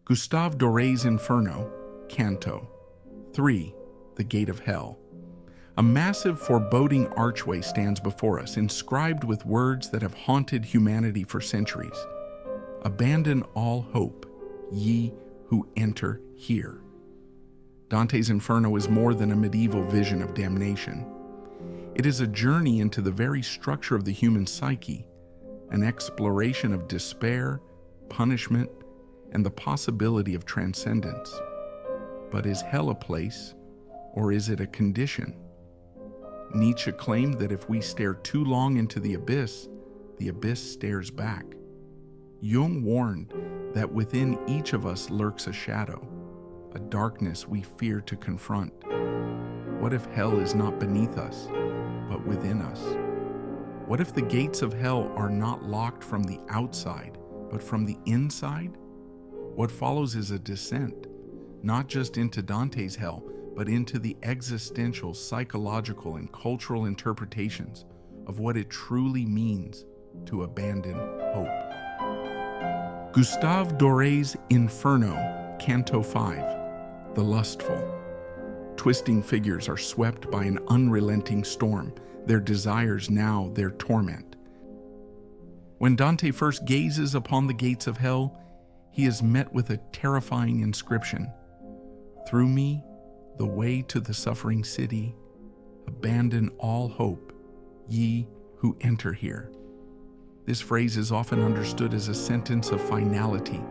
Gustave Doré's Inferno, Canto 3, The Gate of Hell. A massive, foreboding archway stands before us, inscribed with words that have haunted humanity for centuries. Abandon all hope, ye who enter here. Dante's Inferno is more than a medieval vision of damnation. It is a journey into the very structure of the human psyche, an exploration of despair, punishment, and the possibility of transcendence. But is hell a place, or is it a condition? Nietzsche claimed that if we stare too long into the abyss stares back. Jung warned that within each of us lurks a shadow, a darkness we fear to confront. What if hell is not beneath us, but within us? What if the gates of hell are not locked from the outside, but from the inside? What follows is a descent, not just into Dante's hell, but into the existential, psychological, and cultural interpretations of what it truly means to abandon hope. Gustave Doré's Inferno, Canto 5, The Lustful. Twisting figures are swept by an unrelenting storm, their desires now their torment. When Dante first gazes upon the gates of hell, he is met with a terrifying inscription: "Through me, the way to the suffering city, abandon all hope, ye who enter here." This phrase is often understood as a sentence of finality,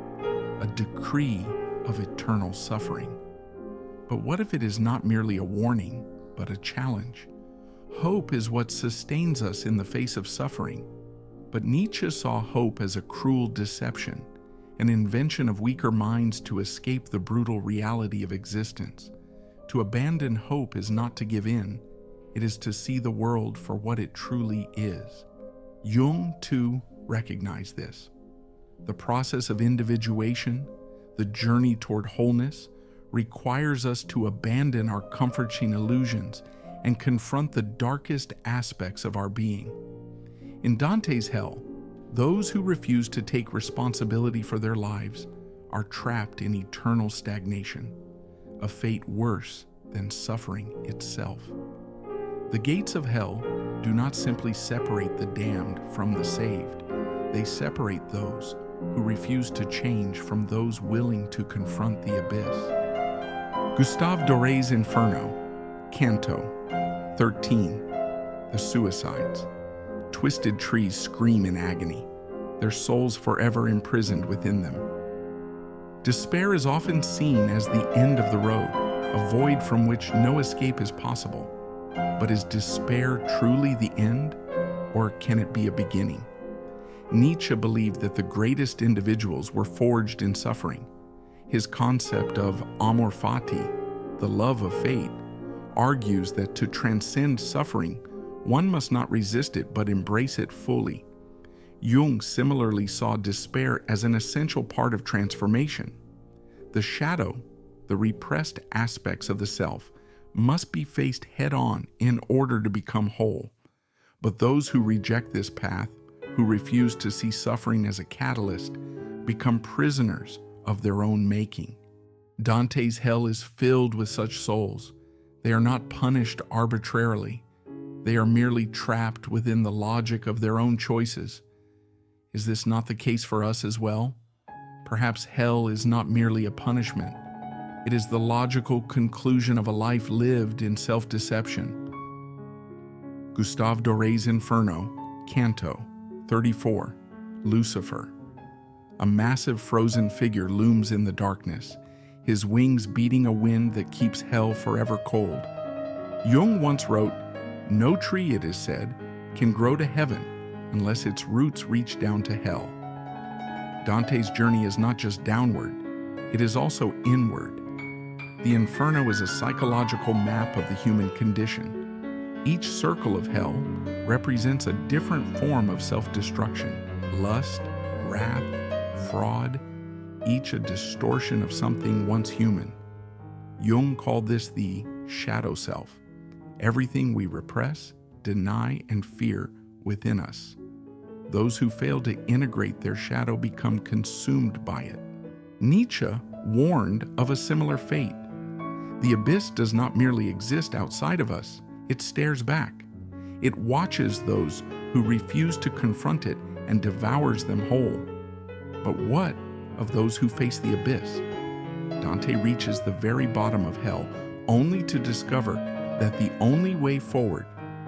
a decree of eternal suffering. But what if it is not merely a warning, but a challenge? Hope is what sustains us in the face of suffering. But Nietzsche saw hope as a cruel deception, an invention of weaker minds to escape the brutal reality of existence. To abandon hope is not to give in, it is to see the world for what it truly is. Jung, too, recognized this. The process of individuation, the journey toward wholeness, requires us to abandon our comforting illusions and confront the darkest aspects of our being. In Dante's hell, those who refuse to take responsibility for their lives are trapped in eternal stagnation, a fate worse than suffering itself. The gates of hell do not simply separate the damned from the saved. They separate those who refuse to change from those willing to confront the abyss. Gustave Doré's Inferno, Canto 13, The Suicides. Twisted trees scream in agony, their souls forever imprisoned within them. Despair is often seen as the end of the road, a void from which no escape is possible. But is despair truly the end, or can it be a beginning? Nietzsche believed that the greatest individuals were forged in suffering. His concept of amor fati, the love of fate, argues that to transcend suffering, one must not resist it but embrace it fully. Jung similarly saw despair as an essential part of transformation. The shadow, the repressed aspects of the self, must be faced head-on in order to become whole. But those who reject this path, who refuse to see suffering as a catalyst, become prisoners of their own making. Dante's hell is filled with such souls. They are not punished arbitrarily. They are merely trapped within the logic of their own choices. Is this not the case for us as well? Perhaps hell is not merely a punishment. It is the logical conclusion of a life lived in self-deception. Gustave Doré's Inferno, Canto 34, Lucifer. A massive frozen figure looms in the darkness, his wings beating a wind that keeps hell forever cold. Jung once wrote, "No tree, it is said, can grow to heaven unless its roots reach down to hell." Dante's journey is not just downward, it is also inward. The Inferno is a psychological map of the human condition. Each circle of hell represents a different form of self-destruction: lust, wrath, fraud, each a distortion of something once human. Jung called this the shadow self, everything we repress, deny, and fear within us. Those who fail to integrate their shadow become consumed by it. Nietzsche warned of a similar fate. The abyss does not merely exist outside of us, it stares back. It watches those who refuse to confront it and devours them whole. But what of those who face the abyss? Dante reaches the very bottom of hell only to discover that the only way forward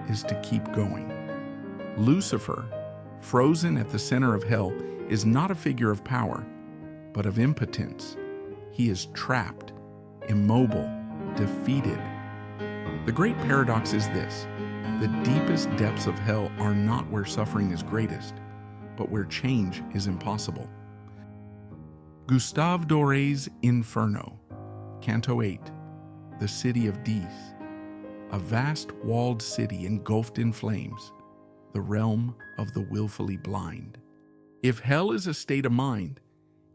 is to keep going. Lucifer, frozen at the center of hell, is not a figure of power, but of impotence. He is trapped, immobile, defeated. The great paradox is this: the deepest depths of hell are not where suffering is greatest, but where change is impossible. Gustave Doré's Inferno, Canto 8, The City of Dis. A vast walled city engulfed in flames, the realm of the willfully blind. If hell is a state of mind,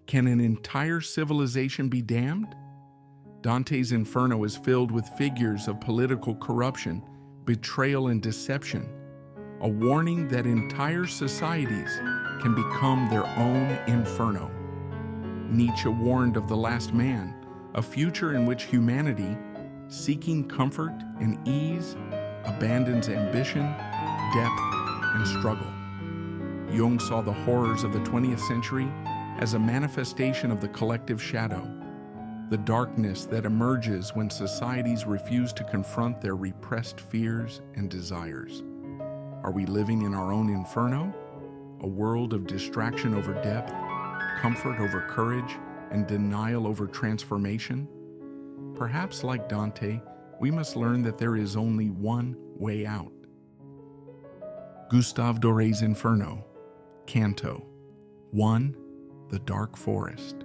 can an entire civilization be damned? Dante's Inferno is filled with figures of political corruption, betrayal, and deception, a warning that entire societies can become their own inferno. Nietzsche warned of the last man, a future in which humanity, seeking comfort and ease, abandons ambition, depth, and struggle. Jung saw the horrors of the 20th century as a manifestation of the collective shadow, the darkness that emerges when societies refuse to confront their repressed fears and desires. Are we living in our own inferno? A world of distraction over depth, comfort over courage, and denial over transformation? Perhaps, like Dante, we must learn that there is only one way out. Gustave Doré's Inferno, Canto 1, The Dark Forest.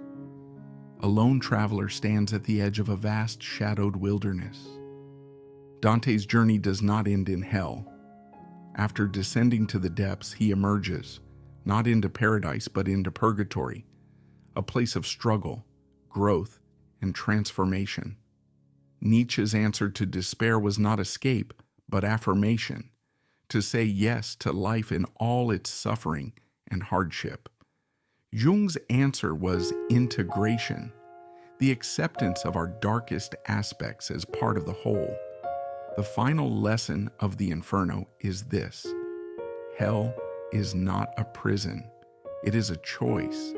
A lone traveler stands at the edge of a vast, shadowed wilderness. Dante's journey does not end in hell. After descending to the depths, he emerges, not into paradise, but into purgatory, a place of struggle, growth, and transformation. Nietzsche's answer to despair was not escape, but affirmation, to say yes to life in all its suffering and hardship. Jung's answer was integration, the acceptance of our darkest aspects as part of the whole. The final lesson of the Inferno is this: hell is not a prison, it is a choice.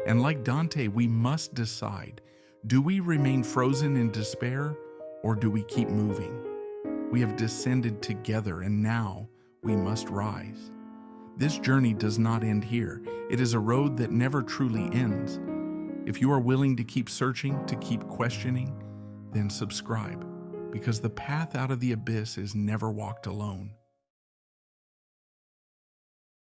And like Dante, we must decide, do we remain frozen in despair, or do we keep moving? We have descended together, and now we must rise. This journey does not end here. It is a road that never truly ends. If you are willing to keep searching, to keep questioning, then subscribe, because the path out of the abyss is never walked alone.